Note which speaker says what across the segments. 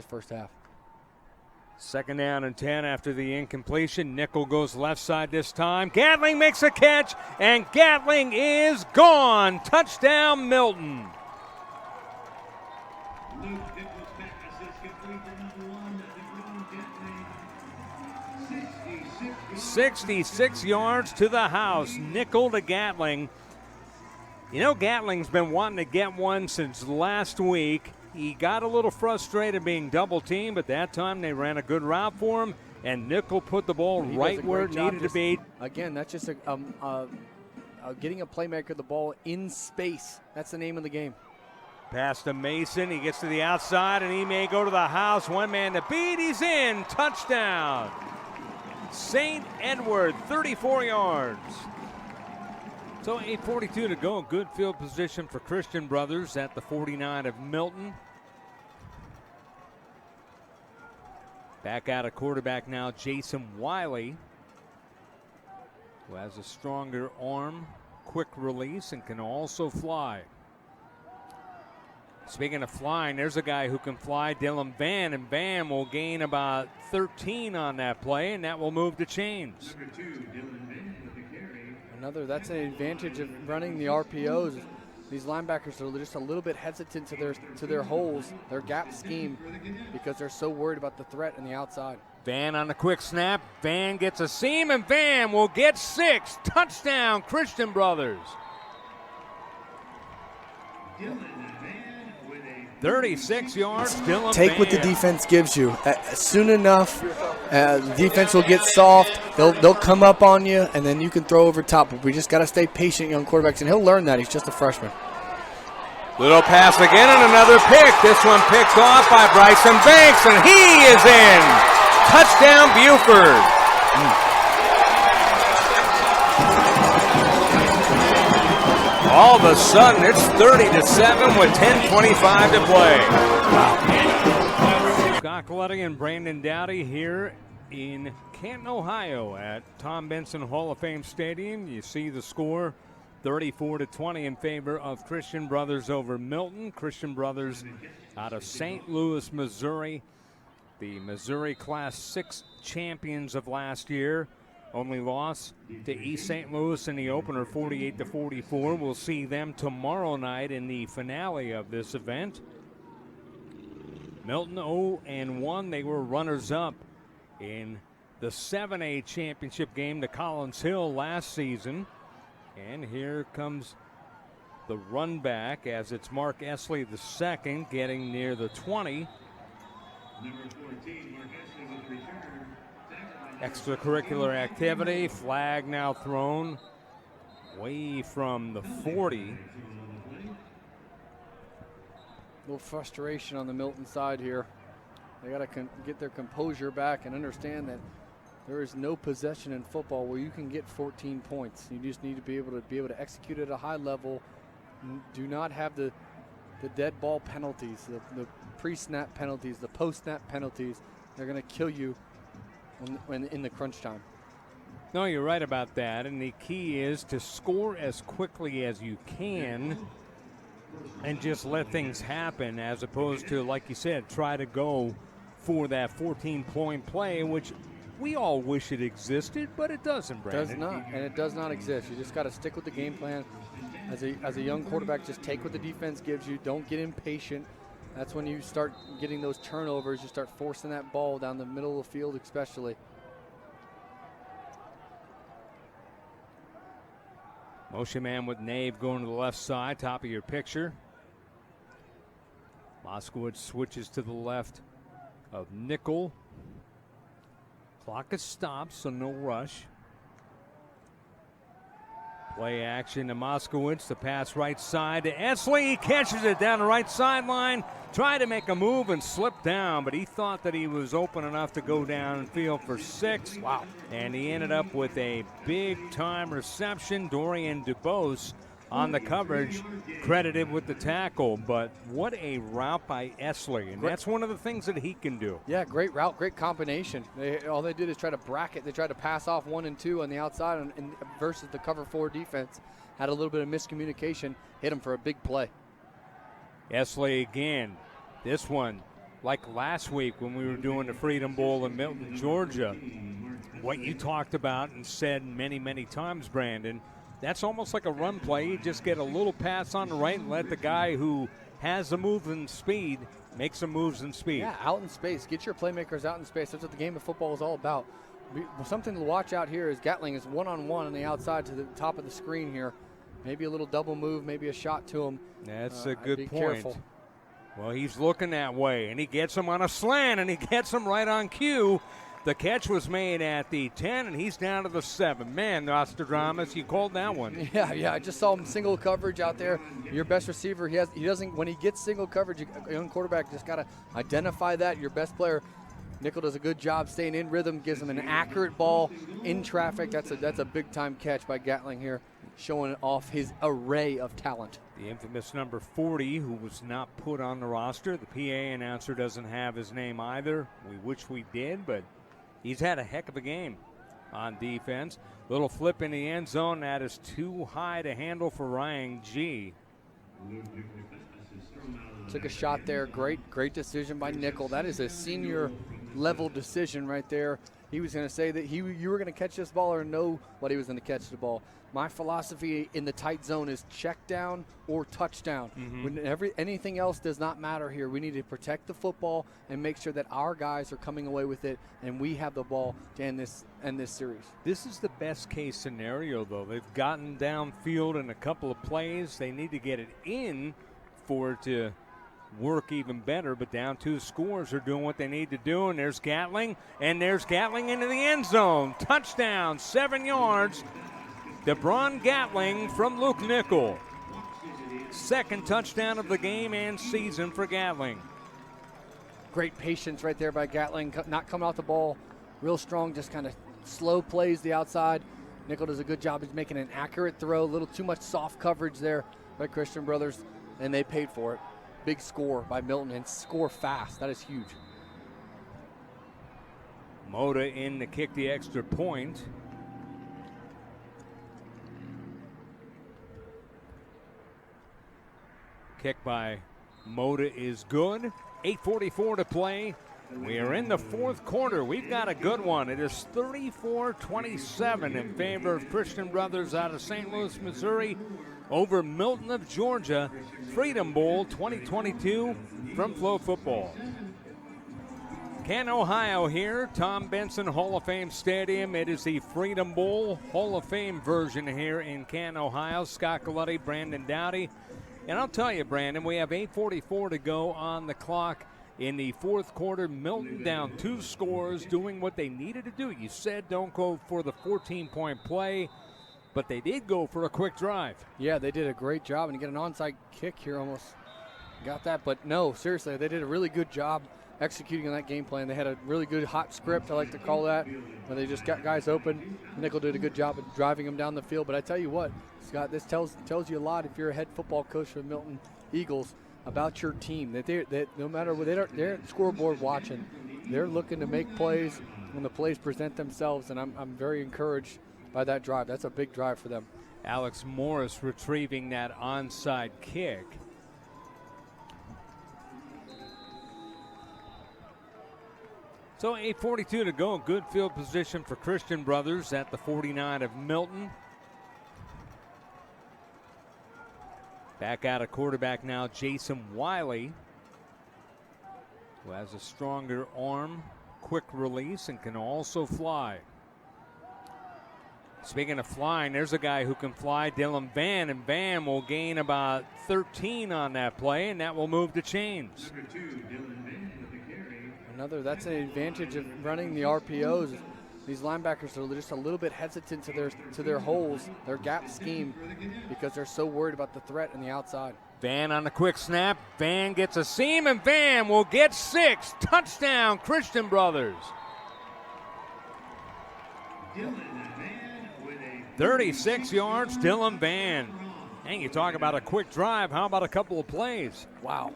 Speaker 1: this first half.
Speaker 2: Second down and 10 after the incompletion. Nickel goes left side this time. Gatling makes a catch, and Gatling is gone. Touchdown, Milton. 66 yards to the house. Nickel to Gatling. You know, Gatling's been wanting to get one since last week. He got a little frustrated being double-teamed, but that time they ran a good route for him, and Nickel put the ball right where it needed to be.
Speaker 1: Again, that's just getting a playmaker the ball in space. That's the name of the game.
Speaker 2: Pass to Mason. He gets to the outside, and he may go to the house. One man to beat. He's in. Touchdown. St. Edward, 34 yards. So 8:42 to go. Good field position for Christian Brothers at the 49 of Milton. Back out of quarterback now, Jason Wiley, who has a stronger arm, quick release, and can also fly. Speaking of flying, there's a guy who can fly, Dylan Van, and Van will gain about 13 on that play, and that will move to chains.
Speaker 3: Number 2, Dylan Van with the carry.
Speaker 1: That's an advantage of running the RPOs. These linebackers are just a little bit hesitant to their holes, their gap scheme, because they're so worried about the threat on the outside.
Speaker 2: Van on the quick snap. Van gets a seam, and Van will get 6. Touchdown, Christian Brothers. 36 yards. Dylan
Speaker 1: Take what the defense gives you. Soon enough, the defense will get soft. They'll come up on you, and then you can throw over top. But we just got to stay patient, young quarterbacks, and he'll learn that. He's just a freshman.
Speaker 2: Little pass again, and another pick. This one picked off by Bryson Banks, and he is in. Touchdown, Buford. All of a sudden, it's 30-7 with 10:25 to play. Wow. Scott Galetti and Brandon Doughty here in Canton, Ohio at Tom Benson Hall of Fame Stadium. You see the score, 34-20 in favor of Christian Brothers over Milton. Christian Brothers out of St. Louis, Missouri. The Missouri Class 6 champions of last year. Only loss to East St. Louis in the opener, 48-44. We'll see them tomorrow night in the finale of this event. Milton 0-1. They were runners-up in the 7A championship game to Collins Hill last season. And here comes the run back as it's Mark Esley II getting near the 20.
Speaker 3: Number 14, Mark Esley with return.
Speaker 2: Extracurricular activity, flag now thrown way from the 40.
Speaker 1: A little frustration on the Milton side here. They got to get their composure back and understand that there is no possession in football where you can get 14 points. You just need to be able to execute at a high level. Do not have the dead ball penalties, the pre-snap penalties, the post-snap penalties. They're going to kill you when in the crunch time.
Speaker 2: No, you're right about that, and the key is to score as quickly as you can and just let things happen, as opposed to, like you said, try to go for that 14-point play, which we all wish it existed, but it doesn't, Brandon.
Speaker 1: It does not, and it does not exist. You just got to stick with the game plan. As a young quarterback, just take what the defense gives you. Don't get impatient. That's when you start getting those turnovers. You start forcing that ball down the middle of the field especially.
Speaker 2: Motion man with Nave going to the left side, top of your picture. Moskowitz switches to the left of Nickel. Clock is stopped, so no rush. Play action to Moskowitz. The pass right side to Esley. He catches it down the right sideline. Tried to make a move and slipped down, but he thought that he was open enough to go downfield for 6.
Speaker 1: Wow.
Speaker 2: And he ended up with a big-time reception. Dorian DuBose on the coverage, credited with the tackle. But what a route by Esley, and that's one of the things that he can do.
Speaker 1: Yeah, great route, great combination. All they did is try to bracket. They tried to pass off 1 and 2 on the outside and versus the cover 4 defense. Had a little bit of miscommunication, hit him for a big play.
Speaker 2: Esley again. This one like last week when we were doing the Freedom Bowl in Milton, Georgia, what you talked about and said many, many times, Brandon, that's almost like a run play. You just get a little pass on the right and let the guy who has the move and speed make some moves in speed.
Speaker 1: Yeah, out in space. Get your playmakers out in space. That's what the game of football is all about. Something to watch out here is Gatling is one-on-one on the outside to the top of the screen here. Maybe a little double move, maybe a shot to him.
Speaker 2: That's a good
Speaker 1: be
Speaker 2: point.
Speaker 1: Careful.
Speaker 2: Well, he's looking that way, and he gets him on a slant, and he gets him right on cue. The catch was made at the 10, and he's down to the 7. Man, Nostradamus, you called that one.
Speaker 1: Yeah. I just saw him single coverage out there. Your best receiver, he doesn't. When he gets single coverage, a young quarterback just got to identify that. Your best player, Nickel, does a good job staying in rhythm, gives him an accurate ball in traffic. That's a big time catch by Gatling here, showing off his array of talent.
Speaker 2: The infamous number 40, who was not put on the roster. The PA announcer doesn't have his name either. We wish we did, but he's had a heck of a game on defense. Little flip in the end zone. That is too high to handle for Ryan G.
Speaker 1: Took a shot there. Great decision by Nickel. That is a senior level decision right there. He was going to say that you were going to catch this ball or nobody was going to catch the ball. My philosophy in the tight zone is check down or touchdown. When anything else does not matter here. We need to protect the football and make sure that our guys are coming away with it and we have the ball to end this series.
Speaker 2: This is the best case scenario, though. They've gotten downfield in a couple of plays. They need to get it in for it to work even better, but down 2 scores are doing what they need to do, and there's Gatling into the end zone. Touchdown, 7 yards. DeBron Gatling from Luke Nickel. Second touchdown of the game and season for Gatling.
Speaker 1: Great patience right there by Gatling, not coming off the ball real strong, just kind of slow plays the outside. Nickel does a good job. He's making an accurate throw, a little too much soft coverage there by Christian Brothers, and they paid for it. Big score by Milton, and score fast. That is huge.
Speaker 2: Moda in to kick the extra point. Kick by Moda is good. 8:44 to play. We are in the 4th quarter. We've got a good one. It is 34-27 in favor of Christian Brothers out of St. Louis, Missouri, over Milton of Georgia. Freedom Bowl 2022 from Flow Football. Canton, Ohio here, Tom Benson Hall of Fame Stadium. It is the Freedom Bowl Hall of Fame version here in Canton, Ohio. Scott Galetti, Brandon Doughty. And I'll tell you, Brandon, we have 8:44 to go on the clock in the 4th quarter. Milton down 2 scores, doing what they needed to do. You said don't go for the 14-point play, but they did go for a quick drive.
Speaker 1: Yeah, they did a great job, and get an onside kick here, almost got that. But no, seriously, they did a really good job executing on that game plan. They had a really good hot script, I like to call that, where they just got guys open. Nickel did a good job of driving them down the field. But I tell you what, Scott, this tells you a lot if you're a head football coach for the Milton Eagles about your team. That no matter what, they're at the scoreboard watching. They're looking to make plays when the plays present themselves, and I'm very encouraged by that drive. That's a big drive for them.
Speaker 2: Alex Morris retrieving that onside kick. So 8:42 to go. Good field position for Christian Brothers at the 49 of Milton. Back out of quarterback now, Jason Wiley, who has a stronger arm, quick release, and can also fly. Speaking of flying, there's a guy who can fly, Dylan Van, and Van will gain about 13 on that play, and that will move the chains.
Speaker 3: Number 2, Dylan Van with the carry.
Speaker 1: That's an advantage of running the RPOs. These linebackers are just a little bit hesitant to their holes, their gap scheme, because they're so worried about the threat on the outside.
Speaker 2: Van on the quick snap. Van gets a seam, and Van will get 6. Touchdown, Christian Brothers.
Speaker 3: Dylan Van with a
Speaker 2: 36 yards, Dylan Van. And you talk about a quick drive. How about a couple of plays?
Speaker 1: Wow,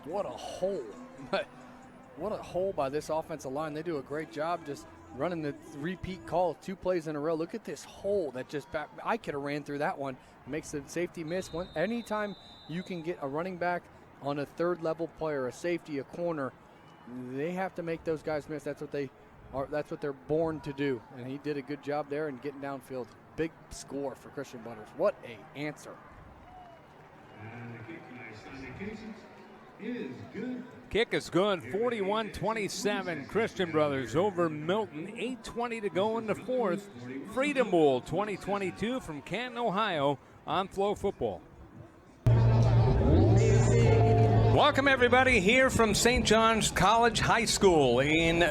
Speaker 1: what a hole. What a hole by this offensive line. They do a great job just running the repeat call 2 plays in a row. Look at this hole that I could have ran through that one. Makes the safety miss. Anytime you can get a running back on a 3rd level player, a safety, a corner, they have to make those guys miss. That's what they're born to do. And he did a good job there in getting downfield. Big score for Christian Brothers. What a answer.
Speaker 3: And the kick by Sunday Casons is good.
Speaker 2: Kick is good, 41-27. Christian Brothers over Milton. 8:20 to go in the fourth. Freedom Bowl 2022 from Canton, Ohio on Flow Football. Welcome everybody here from St. John's College High School in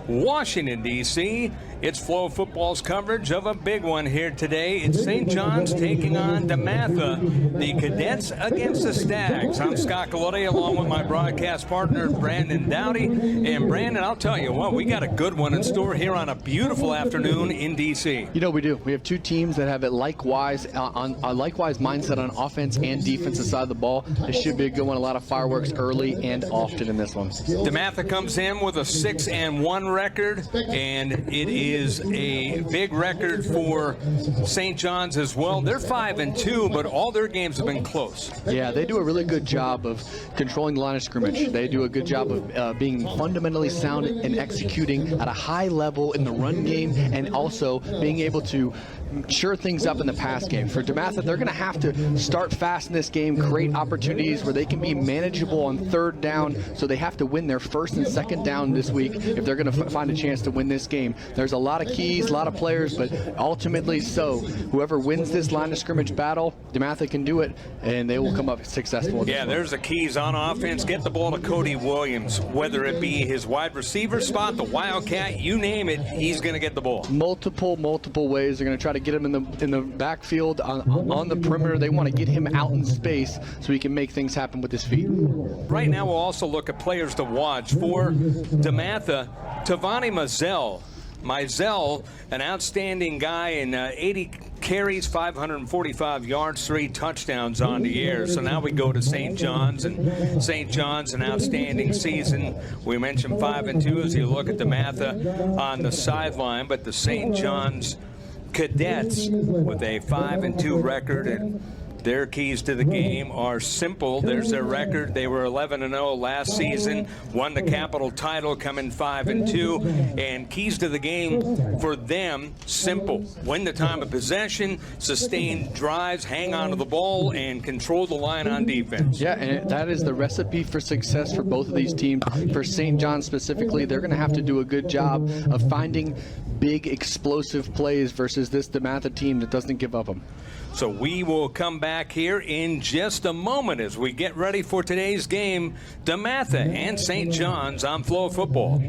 Speaker 2: Washington, D.C. It's Flow Football's coverage of a big one here today. It's St. John's taking on DeMatha, the Cadets against the Stags. I'm Scott Galetti along with my broadcast partner, Brandon Doughty. And Brandon, I'll tell you what, we got a good one in store here on a beautiful afternoon in D.C.
Speaker 4: You know, we do. We have two teams that have it likewise on a likewise mindset on offense and defensive side of the ball. It should be a good one. A lot of fireworks early and often in this one.
Speaker 2: DeMatha comes in with a 6-1 record, and it is a big record for St. John's as well. They're 5-2, but all their games have been close.
Speaker 4: Yeah, they do a really good job of controlling the line of scrimmage. They do a good job of being fundamentally sound and executing at a high level in the run game, and also being able to sure things up in the pass game. For DeMatha, they're going to have to start fast in this game, create opportunities where they can be manageable on third down, so they have to win their first and second down this week if they're going to find a chance to win this game. There's a lot of keys, a lot of players, but ultimately whoever wins this line of scrimmage battle, DeMatha can do it, and they will come up successful.
Speaker 2: Yeah, there's the keys on offense. Get the ball to Cody Williams, whether it be his wide receiver spot, the Wildcat, you name it, he's going to get the ball. Multiple
Speaker 4: ways. They're going to try to get him in the backfield on the perimeter. They want to get him out in space so he can make things happen with his feet.
Speaker 2: Right now we'll also look at players to watch for DeMatha. Tavani Mizell, an outstanding guy in 80 carries, 545 yards, 3 touchdowns on the air. So now we go to St. John's, and St. John's, an outstanding season. We mentioned 5-2 as you look at DeMatha on the sideline, but the St. John's Cadets with a 5-2 record, and their keys to the game are simple. There's their record. They were 11-0 last season, won the Capital title, coming 5-2. And keys to the game for them, simple. Win the time of possession, sustain drives, hang on to the ball, and control the line on defense.
Speaker 4: Yeah, and that is the recipe for success for both of these teams. For St. John's specifically, they're going to have to do a good job of finding big explosive plays versus this DeMatha team that doesn't give up them.
Speaker 2: So we will come back here in just a moment as we get ready for today's game, DeMatha and St. John's on Flow Football.